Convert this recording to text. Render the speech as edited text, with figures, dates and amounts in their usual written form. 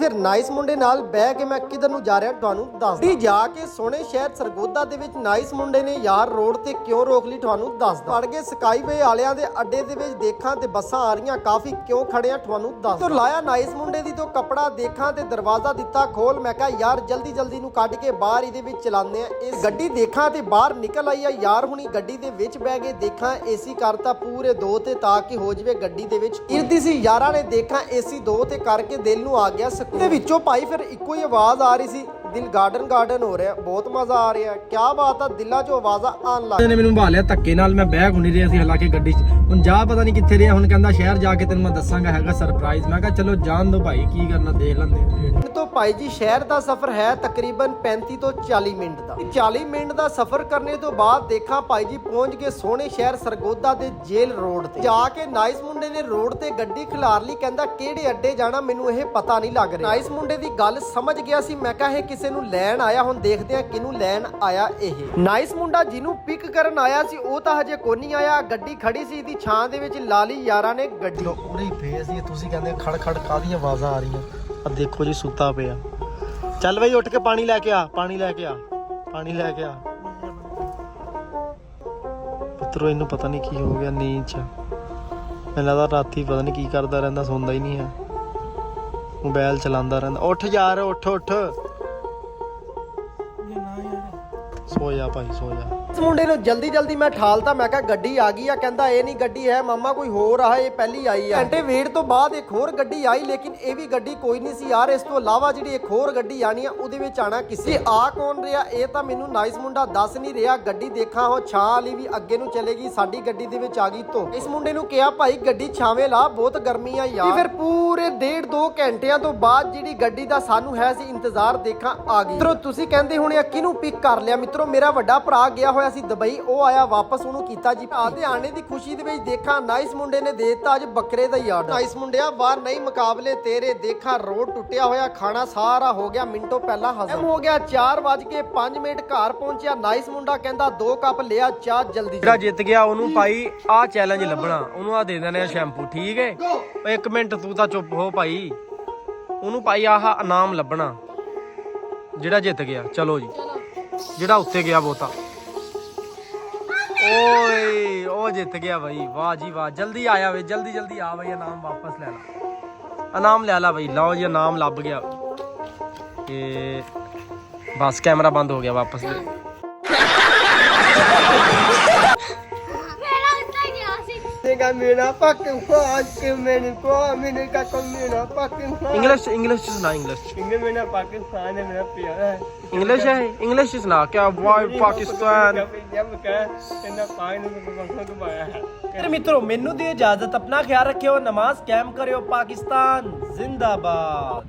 ਫਿਰ ਨਾਈਸ ਮੁੰਡੇ ਨਾਲ ਬਹਿ ਕੇ ਮੈਂ ਕਿਧਰ ਨੂੰ ਜਾ ਰਿਹਾ ਤੁਹਾਨੂੰ ਦੱਸਦਾ। ਜਾ ਕੇ ਸੋਹਣੇ ਸ਼ਹਿਰ ਸਰਗੋਦਾ ਦੇ ਵਿੱਚ ਨਾਈਸ ਮੁੰਡੇ ਨੇ ਯਾਰ ਰੋਡ ਤੇ ਕਿਉਂ ਰੋਕ ਲਈ ਤੁਹਾਨੂੰ ਦੱਸਦਾ। ਪੜ ਕੇ ਸਕਾਈਵੇ ਵਾਲਿਆਂ ਦੇ ਅੱਡੇ ਦੇ ਵਿੱਚ ਦੇਖਾਂ ਤੇ ਬੱਸਾਂ ਆ ਰਹੀਆਂ ਕਾਫੀ ਕਿਉਂ ਖੜੇ ਆ ਤੁਹਾਨੂੰ ਦੱਸਦਾ। ਲਾਇਆ ਨਾਈਸ ਮੁੰਡੇ ਦੀ ਤੋਂ ਕੱਪੜਾ ਦੇਖਾਂ ਤੇ ਦਰਵਾਜ਼ਾ ਦਿੱਤਾ ਖੋਲ। ਮੈਂ ਕਿਹਾ ਯਾਰ ਜਲਦੀ ਜਲਦੀ ਨੂੰ ਕੱਢ ਕੇ ਬਾਹਰ ਇਹਦੇ ਵਿੱਚ ਚਲਾਉਂਦੇ ਆ। ਇਸ ਗੱਡੀ ਦੇਖਾਂ ਤੇ ਬਾਹਰ ਨਿਕਲ ਆਈ ਆ ਯਾਰ ਹੁਣੀ ਗੱਡੀ ਦੇ ਵਿੱਚ ਬਹਿ ਗਏ। ਦੇਖਾਂ ਏਸੀ ਕਰਤਾ ਪੂਰੇ 2 ਤੇ ਤਾਂ ਕਿ ਹੋ ਜਵੇ ਗੱਡੀ ਦੇ ਵਿੱਚ ਇਰਦੀ ਸੀ। ਯਾਰਾਂ ਨੇ ਦੇਖਾਂ ਏਸੀ 2 ਤੇ ਕਰਕੇ ਦਿਲ ਨੂੰ ਆ ਗਿਆ ਸਕੂਨ। ਦੇ ਵਿੱਚੋਂ ਭਾਈ ਫਿਰ ਇੱਕੋ ਹੀ ਆਵਾਜ਼ ਆ ਰਹੀ ਸੀ, ਦਿਲ ਗਾਰਡਨ ਹੋ ਰਿਹਾ, ਬਹੁਤ ਮਜ਼ਾ ਆ ਰਿਹਾ। ਕਿਆ ਬਾਤ ਆ, ਦਿਲਾਂ 'ਚੋਂ ਆਵਾਜ਼ਾਂ ਆਣ ਲੱਗ। ਇਹਨੇ ਮੈਨੂੰ ਭਾਲਿਆ ਧੱਕੇ ਨਾਲ, ਮੈਂ ਬੈਗ ਹੁਣੀ ਰਿਹਾ ਸੀ ਹਾਲਾਂਕਿ ਗੱਡੀ 'ਚ। ਹੁਣ ਜਾ ਪਤਾ ਨਹੀਂ ਕਿੱਥੇ ਰਿਹਾ, ਹੁਣ ਕਹਿੰਦਾ ਸ਼ਹਿਰ ਜਾ ਕੇ ਤੈਨੂੰ ਮੈਂ ਦੱਸਾਂਗਾ, ਹੈਗਾ ਸਰਪ੍ਰਾਈਜ਼। ਮੈਂ ਕਿਹਾ ਚਲੋ ਜਾਣ ਦੋ ਭਾਈ, ਕੀ ਕਰਨਾ ਦੇਖ ਲੈਂਦੇ। ਤੋਂ ਭਾਈ ਜੀ ਸ਼ਹਿਰ ਦਾ ਸਫ਼ਰ ਹੈ ਤਕਰੀਬਨ 35 ਤੋਂ 40 ਮਿੰਟ ਦਾ। 40 ਮਿੰਟ ਦਾ ਸਫ਼ਰ ਕਰਨੇ ਤੋਂ ਬਾਅਦ ਦੇਖਾਂ ਭਾਈ ਜੀ ਪਹੁੰਚ ਗਏ ਸੋਹਣੇ ਸ਼ਹਿਰ ਸਰਗੋਦਾ ਦੇ ਜੇਲ੍ਹ ਰੋਡ ਤੇ। ਜਾ ਕੇ ਨਾਈਸ ਮੁੰਡੇ ਨੇ ਰੋਡ ਤੇ ਗੱਡੀ ਖਿਲਾਰ ਲਈ, ਕਹਿੰਦਾ ਕਿਹੜੇ ਅੱਡੇ ਜਾਣਾ ਮੈਨੂੰ ਇਹ ਪਤਾ ਨਹੀਂ ਲੱਗ ਰਿਹਾ। ਨਾਈਸ ਮੁੰਡੇ ਦੀ ਗੱਲ ਸਮਝ ਗਿਆ ਸੀ। ਮੈਂ ਕਿਹਾ ਇਹ ਕਿਸੇ ਨੂੰ ਲੈਣ ਆਇਆ, ਹੁਣ ਦੇਖਦੇ ਆ ਕਿਹਨੂੰ ਲੈਣ ਆਇਆ ਇਹ। ਨਾਈਸ ਮੁੰਡਾ ਜਿਹਨੂੰ ਪਿਕ ਕਰਨ ਆਇਆ ਸੀ ਉਹ ਤਾਂ ਹਜੇ ਕੋਈ ਨਹੀਂ ਆਇਆ। ਗੱਡੀ ਖੜੀ ਸੀ ਇਹਦੀ ਛਾਂ ਦੇ ਵਿੱਚ, ਲਾ ਲਈ ਯਾਰਾਂ ਨੇ ਗੱਡੀ। ਪੂਰੀ ਫੇਸ ਦੀ ਤੁਸੀਂ ਕਹਿੰਦੇ ਖੜ ਖੜ ਕਾਹਦੀਆਂ ਆਵਾਜ਼ਾਂ ਆ ਰਹੀਆਂ। ਆ ਦੇਖੋ ਜੀ ਸੁੱਤਾ ਪਿਆ। ਚੱਲ ਬਈ ਉੱਠ ਕੇ ਪਾਣੀ ਲੈ ਕੇ ਆ, ਪਾਣੀ ਲੈ ਕੇ ਆ, ਪਾਣੀ ਲੈ ਕੇ ਆ। ਪੁੱਤਰੋ ਇਹਨੂੰ ਪਤਾ ਨਹੀਂ ਕੀ ਹੋ ਗਿਆ ਨੀਂਦ 'ਚ। ਮੈਨੂੰ ਲੱਗਦਾ ਰਾਤੀ ਪਤਾ ਨਹੀਂ ਕੀ ਕਰਦਾ ਰਹਿੰਦਾ, ਸੌਂਦਾ ਹੀ ਨਹੀਂ ਹੈ, ਮੋਬਾਈਲ ਚਲਾਉਂਦਾ ਰਹਿੰਦਾ। ਉੱਠ ਯਾਰ, ਉੱਠ ਉੱਠ, ਸੋ ਜਾ ਭਾਈ ਸੋ ਜਾ। ਇਸ ਮੁੰਡੇ ਨੂੰ ਜਲਦੀ ਜਲਦੀ ਮੈਂ ਠਾਲਤਾ। ਮੈਂ ਕਿਹਾ ਗੱਡੀ ਆ ਗਈ ਆ। ਕਹਿੰਦਾ ਇਹ ਨਹੀਂ ਗੱਡੀ ਹੈ ਮਾਮਾ, ਕੋਈ ਹੋਰ ਆ, ਇਹ ਪਹਿਲੀ ਆਈ ਆ। ਘੰਟੇ ਵੇਟ ਤੋਂ ਬਾਅਦ ਇੱਕ ਹੋਰ ਗੱਡੀ ਆਈ, ਲੇਕਿਨ ਇਹ ਵੀ ਗੱਡੀ ਕੋਈ ਨਹੀਂ ਸੀ ਯਾਰ। ਇਸ ਤੋਂ ਇਲਾਵਾ ਜਿਹੜੀ ਇੱਕ ਹੋਰ ਗੱਡੀ ਆਣੀ ਆ ਉਹਦੇ ਵਿੱਚ ਆਣਾ ਕਿਸੇ। ਆ ਕੌਣ ਰਿਹਾ ਇਹ ਤਾਂ ਮੈਨੂੰ ਨਾਈਸ ਮੁੰਡਾ ਦੱਸ ਨਹੀਂ ਰਿਹਾ। ਗੱਡੀ ਦੇਖਾਂ ਉਹ ਛਾਂ ਵਾਲੀ ਵੀ ਅੱਗੇ ਨੂੰ ਚਲੇਗੀ, ਸਾਡੀ ਗੱਡੀ ਦੇ ਵਿੱਚ ਆ ਗਈ ਧੁੱਪ। ਇਸ ਮੁੰਡੇ ਨੂੰ ਕਿਹਾ ਭਾਈ ਗੱਡੀ ਛਾਵੇਂ ਲਾ, ਬਹੁਤ ਗਰਮੀ ਆ ਯਾਰ। ਫਿਰ ਪੂਰੇ 1.5-2 ਘੰਟਿਆਂ ਤੋਂ ਬਾਅਦ ਜਿਹੜੀ ਗੱਡੀ ਦਾ ਸਾਨੂੰ ਹੈ ਸੀ ਇੰਤਜ਼ਾਰ, ਦੇਖਾਂ ਆ ਗਈ। ਮਿੱਤਰੋ ਤੁਸੀਂ ਕਹਿੰਦੇ ਹੋਣੇ ਕਿਹਨੂੰ ਪਿਕ ਕਰ ਲਿਆ। ਮਿੱਤਰੋ ਮੇਰਾ ਵੱਡਾ ਭਰਾ ਗਿਆ ਹੋਇਆ ਸੀ ਦੁਬਈ, ਉਹ ਆਇਆ ਵਾਪਸ, ਉਹਨੂੰ ਕੀਤਾ ਜੀ ਆਦੇ ਆਣੇ ਦੀ ਖੁਸ਼ੀ ਦੇ ਵਿੱਚ। ਦੇਖਾਂ ਨਾਈਸ ਮੁੰਡੇ ਨੇ ਦੇ ਦਿੱਤਾ ਅੱਜ ਬੱਕਰੇ ਦਾ ਹੀ ਆਰਡਰ। ਨਾਈਸ ਮੁੰਡਿਆ ਬਾਹਰ ਨਹੀਂ ਮੁਕਾਬਲੇ ਤੇਰੇ। ਦੇਖਾਂ ਰੋਡ ਟੁੱਟਿਆ ਹੋਇਆ, ਖਾਣਾ ਸਾਰਾ ਹੋ ਗਿਆ ਮਿੰਟੋ ਪਹਿਲਾਂ ਹਜ਼ਮ ਹੋ ਗਿਆ। 4:05 ਘਰ ਪਹੁੰਚਿਆ। ਨਾਈਸ ਮੁੰਡਾ ਕਹਿੰਦਾ 2 ਕੱਪ ਲਿਆ ਚਾਹ ਜਲਦੀ। ਜਿਹੜਾ ਜਿੱਤ ਗਿਆ ਉਹਨੂੰ ਭਾਈ ਆਹ ਚੈਲੰਜ ਲੱਭਣਾ, ਉਹਨੂੰ ਆ ਦੇ ਦੇਣੇ ਆ ਸ਼ੈਂਪੂ, ਠੀਕ ਹੈ। 1 ਮਿੰਟ ਤੂੰ ਤਾਂ ਚੁੱਪ ਹੋ ਭਾਈ। ਉਹਨੂੰ ਭਾਈ ਆਹ ਇਨਾਮ ਲੱਭਣਾ ਜਿਹੜਾ ਜਿੱਤ ਗਿਆ। ਚਲੋ ਜੀ, ਜਿਹੜਾ ਉੱਤੇ ਗਿਆ ਬਹੁਤਾ, ਓਏ ਉਹ ਜਿੱਤ ਗਿਆ ਭਾਈ। ਵਾਹ ਜੀ ਵਾਹ, ਜਲਦੀ ਆਇਆ ਵੇ, ਜਲਦੀ ਜਲਦੀ ਆ ਭਾਈ, ਇਨਾਮ ਵਾਪਸ ਲੈ ਲਾ, ਇਨਾਮ ਲੈ ਲਾ ਭਾਈ। ਲਓ ਜੀ ਇਨਾਮ ਲੱਭ ਗਿਆ। ਤੇ ਬਸ ਕੈਮਰਾ ਬੰਦ ਹੋ ਗਿਆ, ਵਾਪਸ ਲੈ। मेरा इंग्लिश सुना, मेरा पाकिस्तान है, मेरा प्यारा है। इंग्लिश है, इंग्लिश सुना क्या। वाई पाकिस्तान। मित्रों मैनू दी इजाजत, अपना ख्याल रखियो, नमाज कायम करियो, पाकिस्तान जिंदाबाद।